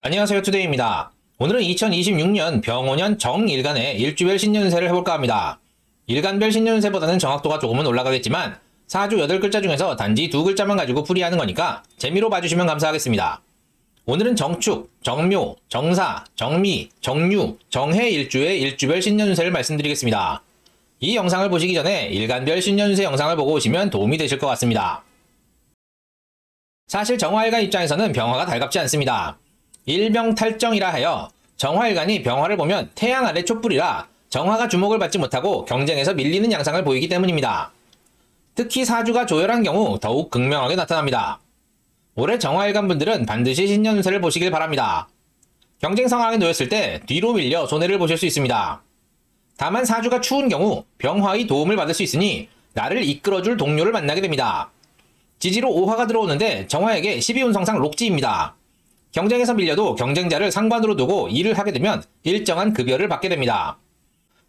안녕하세요, 투데이입니다. 오늘은 2026년 병오년 정일간의 일주별 신년운세를 해볼까 합니다. 일간별 신년운세보다는 정확도가 조금은 올라가겠지만 사주 8글자 중에서 단지 2글자만 가지고 풀이하는 거니까 재미로 봐주시면 감사하겠습니다. 오늘은 정축, 정묘, 정사, 정미, 정유, 정해 일주의 일주별 신년운세를 말씀드리겠습니다. 이 영상을 보시기 전에 일간별 신년운세 영상을 보고 오시면 도움이 되실 것 같습니다. 사실 정화일간 입장에서는 병화가 달갑지 않습니다. 일병탈정이라 하여 정화일간이 병화를 보면 태양 아래 촛불이라 정화가 주목을 받지 못하고 경쟁에서 밀리는 양상을 보이기 때문입니다. 특히 사주가 조열한 경우 더욱 극명하게 나타납니다. 올해 정화일간 분들은 반드시 신년운세를 보시길 바랍니다. 경쟁 상황에 놓였을 때 뒤로 밀려 손해를 보실 수 있습니다. 다만 사주가 추운 경우 병화의 도움을 받을 수 있으니 나를 이끌어줄 동료를 만나게 됩니다. 지지로 오화가 들어오는데 정화에게 12운성상 록지입니다. 경쟁에서 밀려도 경쟁자를 상관으로 두고 일을 하게 되면 일정한 급여를 받게 됩니다.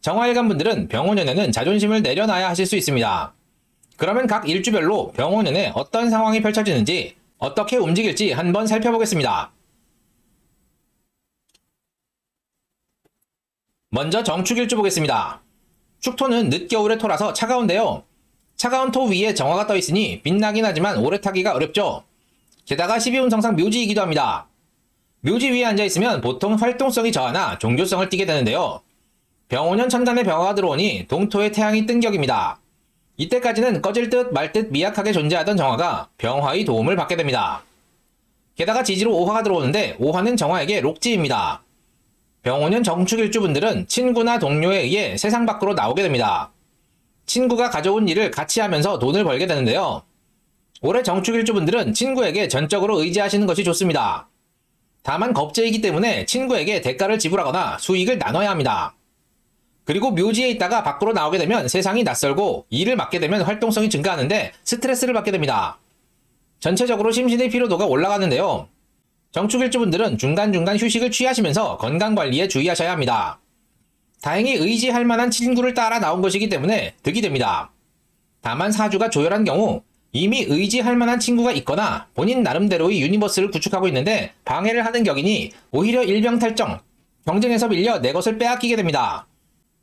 정화일간 분들은 병오년에는 자존심을 내려놔야 하실 수 있습니다. 그러면 각 일주별로 병오년에 어떤 상황이 펼쳐지는지 어떻게 움직일지 한번 살펴보겠습니다. 먼저 정축일주 보겠습니다. 축토는 늦겨울의 토라서 차가운데요. 차가운 토 위에 정화가 떠 있으니 빛나긴 하지만 오래 타기가 어렵죠. 게다가 12운성상 묘지이기도 합니다. 묘지 위에 앉아있으면 보통 활동성이 저하나 종교성을 띠게 되는데요. 병오년 천간에 병화가 들어오니 동토에 태양이 뜬 격입니다. 이때까지는 꺼질 듯 말 듯 미약하게 존재하던 정화가 병화의 도움을 받게 됩니다. 게다가 지지로 오화가 들어오는데 오화는 정화에게 록지입니다. 병오년 정축일주분들은 친구나 동료에 의해 세상 밖으로 나오게 됩니다. 친구가 가져온 일을 같이 하면서 돈을 벌게 되는데요. 올해 정축일주분들은 친구에게 전적으로 의지하시는 것이 좋습니다. 다만 겁재이기 때문에 친구에게 대가를 지불하거나 수익을 나눠야 합니다. 그리고 묘지에 있다가 밖으로 나오게 되면 세상이 낯설고 일을 맡게 되면 활동성이 증가하는데 스트레스를 받게 됩니다. 전체적으로 심신의 피로도가 올라가는데요. 정축일주분들은 중간중간 휴식을 취하시면서 건강관리에 주의하셔야 합니다. 다행히 의지할 만한 친구를 따라 나온 것이기 때문에 득이 됩니다. 다만 사주가 조열한 경우 이미 의지할 만한 친구가 있거나 본인 나름대로의 유니버스를 구축하고 있는데 방해를 하는 격이니 오히려 일병탈정, 경쟁에서 밀려 내 것을 빼앗기게 됩니다.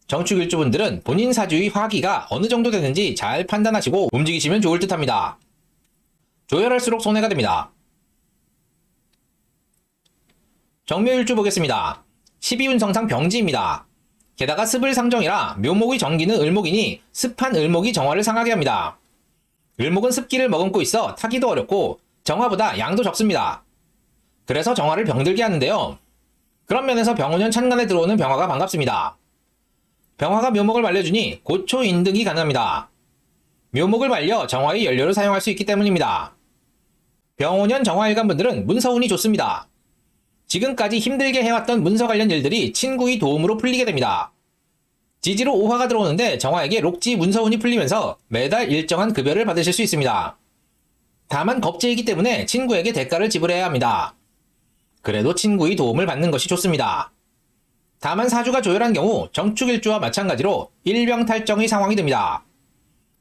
정축일주분들은 본인 사주의 화기가 어느 정도 되는지 잘 판단하시고 움직이시면 좋을 듯합니다. 조열할수록 손해가 됩니다. 정묘일주 보겠습니다. 12운성상 병지입니다. 게다가 습을상정이라 묘목의 정기는 을목이니 습한 을목이 정화를 상하게 합니다. 을목은 습기를 머금고 있어 타기도 어렵고 정화보다 양도 적습니다. 그래서 정화를 병들게 하는데요. 그런 면에서 병오년 천간에 들어오는 병화가 반갑습니다. 병화가 묘목을 말려주니 고초인득이 가능합니다. 묘목을 말려 정화의 연료를 사용할 수 있기 때문입니다. 병오년 정화일간 분들은 문서운이 좋습니다. 지금까지 힘들게 해왔던 문서 관련 일들이 친구의 도움으로 풀리게 됩니다. 지지로 오화가 들어오는데 정화에게 록지 문서운이 풀리면서 매달 일정한 급여를 받으실 수 있습니다. 다만 겁재이기 때문에 친구에게 대가를 지불해야 합니다. 그래도 친구의 도움을 받는 것이 좋습니다. 다만 사주가 조열한 경우 정축일주와 마찬가지로 일병탈정의 상황이 됩니다.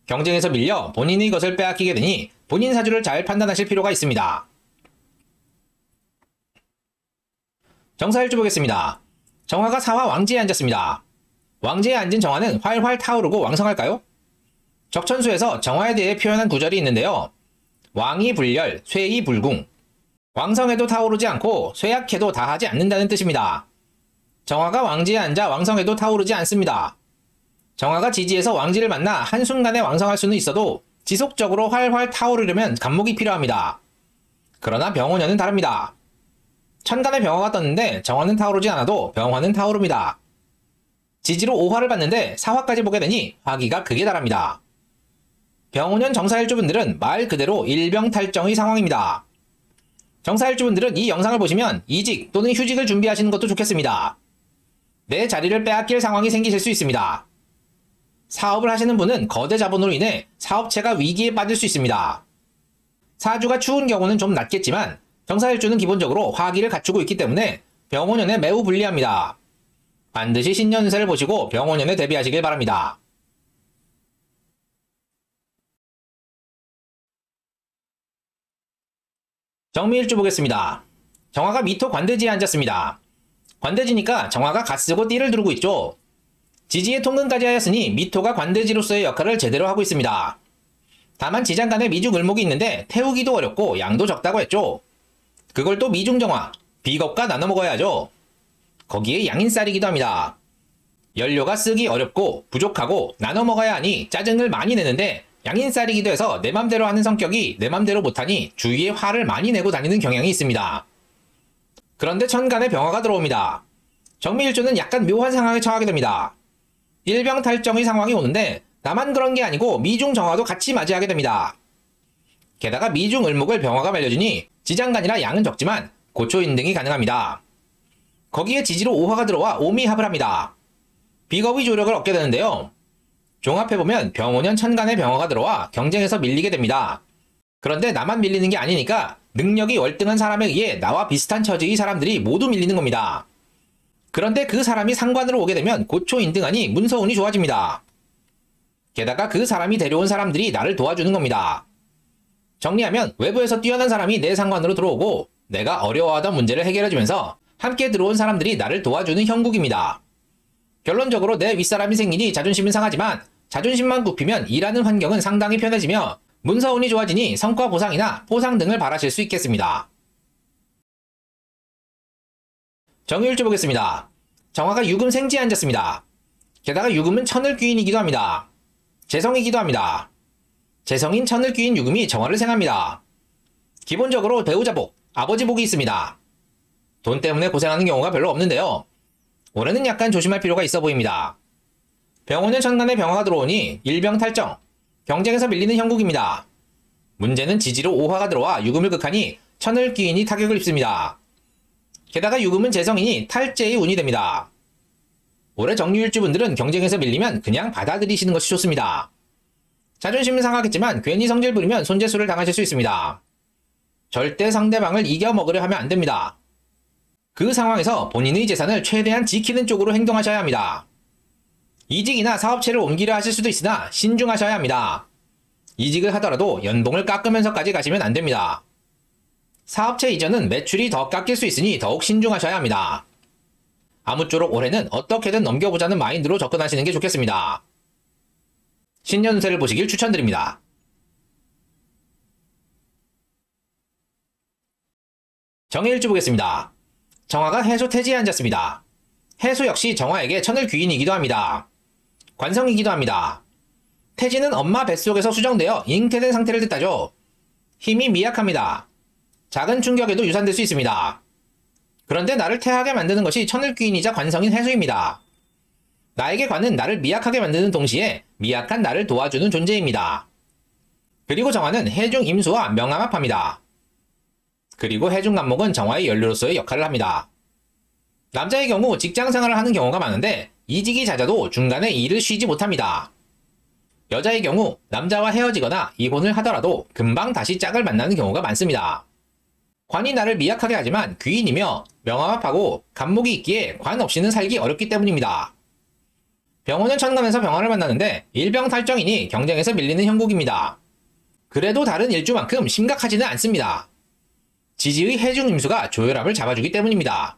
경쟁에서 밀려 본인의 것을 빼앗기게 되니 본인 사주를 잘 판단하실 필요가 있습니다. 정사일주 보겠습니다. 정화가 사화 왕지에 앉았습니다. 왕지에 앉은 정화는 활활 타오르고 왕성할까요? 적천수에서 정화에 대해 표현한 구절이 있는데요. 왕이 불렬, 쇠이 불궁. 왕성해도 타오르지 않고 쇠약해도 다하지 않는다는 뜻입니다. 정화가 왕지에 앉아 왕성해도 타오르지 않습니다. 정화가 지지에서 왕지를 만나 한순간에 왕성할 수는 있어도 지속적으로 활활 타오르려면 간목이 필요합니다. 그러나 병오년은 다릅니다. 천간에 병화가 떴는데 정화는 타오르지 않아도 병화는 타오릅니다. 지지로 오화를 받는데 사화까지 보게 되니 화기가 극에 달합니다. 병오년 정사일주분들은 말 그대로 일병탈정의 상황입니다. 정사일주분들은 이 영상을 보시면 이직 또는 휴직을 준비하시는 것도 좋겠습니다. 내 자리를 빼앗길 상황이 생기실 수 있습니다. 사업을 하시는 분은 거대 자본으로 인해 사업체가 위기에 빠질 수 있습니다. 사주가 추운 경우는 좀 낫겠지만 정사일주는 기본적으로 화기를 갖추고 있기 때문에 병오년에 매우 불리합니다. 반드시 신년운세를 보시고 병오년에 대비하시길 바랍니다. 정미일주 보겠습니다. 정화가 미토 관대지에 앉았습니다. 관대지니까 정화가 갓쓰고 띠를 두르고 있죠. 지지의 통근까지 하였으니 미토가 관대지로서의 역할을 제대로 하고 있습니다. 다만 지장간에 미중 을목이 있는데 태우기도 어렵고 양도 적다고 했죠. 그걸 또 미중정화, 비겁과 나눠 먹어야 하죠. 거기에 양인살이기도 합니다. 연료가 쓰기 어렵고 부족하고 나눠 먹어야 하니 짜증을 많이 내는데 양인살이기도 해서 내 맘대로 하는 성격이 내 맘대로 못하니 주위에 화를 많이 내고 다니는 경향이 있습니다. 그런데 천간에 병화가 들어옵니다. 정미일주는 약간 묘한 상황에 처하게 됩니다. 일병탈정의 상황이 오는데 나만 그런 게 아니고 미중정화도 같이 맞이하게 됩니다. 게다가 미중을목을 병화가 말려주니 지장간이라 양은 적지만 고초인등이 가능합니다. 거기에 지지로 오화가 들어와 오미합을 합니다. 비겁의 조력을 얻게 되는데요. 종합해보면 병오년 천간에 병화가 들어와 경쟁에서 밀리게 됩니다. 그런데 나만 밀리는 게 아니니까 능력이 월등한 사람에 의해 나와 비슷한 처지의 사람들이 모두 밀리는 겁니다. 그런데 그 사람이 상관으로 오게 되면 고초인등하니 문서운이 좋아집니다. 게다가 그 사람이 데려온 사람들이 나를 도와주는 겁니다. 정리하면 외부에서 뛰어난 사람이 내 상관으로 들어오고 내가 어려워하던 문제를 해결해주면서 함께 들어온 사람들이 나를 도와주는 형국입니다. 결론적으로 내 윗사람이 생기니 자존심은 상하지만 자존심만 굽히면 일하는 환경은 상당히 편해지며 문서운이 좋아지니 성과 보상이나 포상 등을 바라실 수 있겠습니다. 정유일주 보겠습니다. 정화가 유금 생지에 앉았습니다. 게다가 유금은 천을 귀인이기도 합니다. 재성이기도 합니다. 재성인 천을 귀인 유금이 정화를 생합니다. 기본적으로 배우자복, 아버지복이 있습니다. 돈 때문에 고생하는 경우가 별로 없는데요. 올해는 약간 조심할 필요가 있어 보입니다. 병오년 천간에 병화가 들어오니 일병탈정, 경쟁에서 밀리는 형국입니다. 문제는 지지로 오화가 들어와 유금을 극하니 천을 귀인이 타격을 입습니다. 게다가 유금은 재성이니 탈재의 운이 됩니다. 올해 정유일주분들은 경쟁에서 밀리면 그냥 받아들이시는 것이 좋습니다. 자존심은 상하겠지만 괜히 성질 부리면 손재수를 당하실 수 있습니다. 절대 상대방을 이겨먹으려 하면 안 됩니다. 그 상황에서 본인의 재산을 최대한 지키는 쪽으로 행동하셔야 합니다. 이직이나 사업체를 옮기려 하실 수도 있으나 신중하셔야 합니다. 이직을 하더라도 연봉을 깎으면서까지 가시면 안 됩니다. 사업체 이전은 매출이 더 깎일 수 있으니 더욱 신중하셔야 합니다. 아무쪼록 올해는 어떻게든 넘겨보자는 마인드로 접근하시는 게 좋겠습니다. 신년 운세를 보시길 추천드립니다. 정해일주 보겠습니다. 정화가 해소 태지에 앉았습니다. 해소 역시 정화에게 천을 귀인이기도 합니다. 관성이기도 합니다. 태지는 엄마 뱃속에서 수정되어 잉태된 상태를 뜻하죠. 힘이 미약합니다. 작은 충격에도 유산될 수 있습니다. 그런데 나를 태하게 만드는 것이 천을 귀인이자 관성인 해수입니다. 나에게 관은 나를 미약하게 만드는 동시에 미약한 나를 도와주는 존재입니다. 그리고 정화는 해중 임수와 명암합합니다. 그리고 해중 간목은 정화의 연료로서의 역할을 합니다. 남자의 경우 직장생활을 하는 경우가 많은데 이직이 잦아도 중간에 일을 쉬지 못합니다. 여자의 경우 남자와 헤어지거나 이혼을 하더라도 금방 다시 짝을 만나는 경우가 많습니다. 관이 나를 미약하게 하지만 귀인이며 명암합하고 간목이 있기에 관 없이는 살기 어렵기 때문입니다. 병호는 천간에서 병화를 만나는데 일병탈정이니 경쟁에서 밀리는 형국입니다. 그래도 다른 일주만큼 심각하지는 않습니다. 지지의 해중임수가 조혈압을 잡아주기 때문입니다.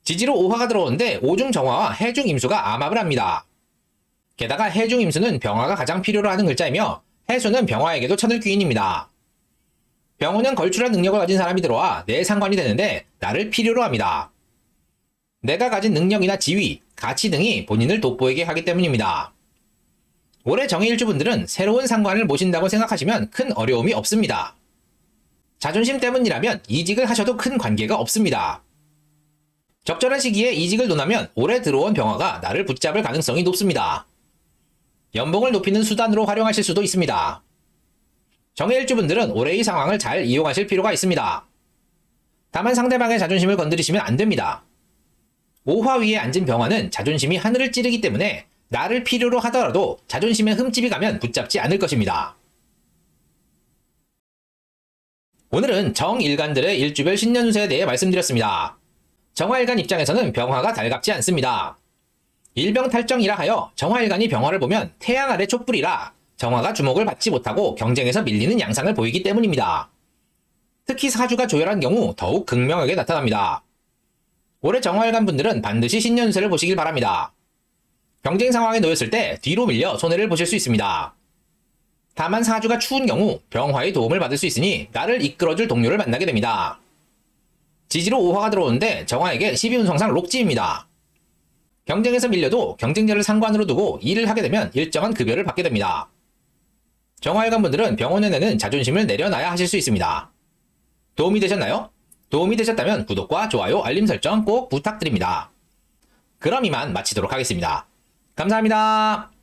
지지로 오화가 들어오는데 오중정화와 해중임수가 암합을 합니다. 게다가 해중임수는 병화가 가장 필요로 하는 글자이며 해수는 병화에게도 천을 귀인입니다. 병호는 걸출한 능력을 가진 사람이 들어와 내 상관이 되는데 나를 필요로 합니다. 내가 가진 능력이나 지위, 가치 등이 본인을 돋보이게 하기 때문입니다. 올해 정해일주분들은 새로운 상관을 모신다고 생각하시면 큰 어려움이 없습니다. 자존심 때문이라면 이직을 하셔도 큰 관계가 없습니다. 적절한 시기에 이직을 논하면 올해 들어온 병화가 나를 붙잡을 가능성이 높습니다. 연봉을 높이는 수단으로 활용하실 수도 있습니다. 정해일주분들은 올해의 상황을 잘 이용하실 필요가 있습니다. 다만 상대방의 자존심을 건드리시면 안 됩니다. 오화 위에 앉은 병화는 자존심이 하늘을 찌르기 때문에 나를 필요로 하더라도 자존심에 흠집이 가면 붙잡지 않을 것입니다. 오늘은 정일간들의 일주별 신년운세에 대해 말씀드렸습니다. 정화일간 입장에서는 병화가 달갑지 않습니다. 일병탈정이라 하여 정화일간이 병화를 보면 태양 아래 촛불이라 정화가 주목을 받지 못하고 경쟁에서 밀리는 양상을 보이기 때문입니다. 특히 사주가 조열한 경우 더욱 극명하게 나타납니다. 올해 정화일간 분들은 반드시 신년運勢를 보시길 바랍니다. 경쟁 상황에 놓였을 때 뒤로 밀려 손해를 보실 수 있습니다. 다만 사주가 추운 경우 병화의 도움을 받을 수 있으니 나를 이끌어줄 동료를 만나게 됩니다. 지지로 오화가 들어오는데 정화에게 12운성상 록지입니다. 경쟁에서 밀려도 경쟁자를 상관으로 두고 일을 하게 되면 일정한 급여를 받게 됩니다. 정화일간 분들은 병원에 내는 자존심을 내려놔야 하실 수 있습니다. 도움이 되셨나요? 도움이 되셨다면 구독과 좋아요, 알림 설정 꼭 부탁드립니다. 그럼 이만 마치도록 하겠습니다. 감사합니다.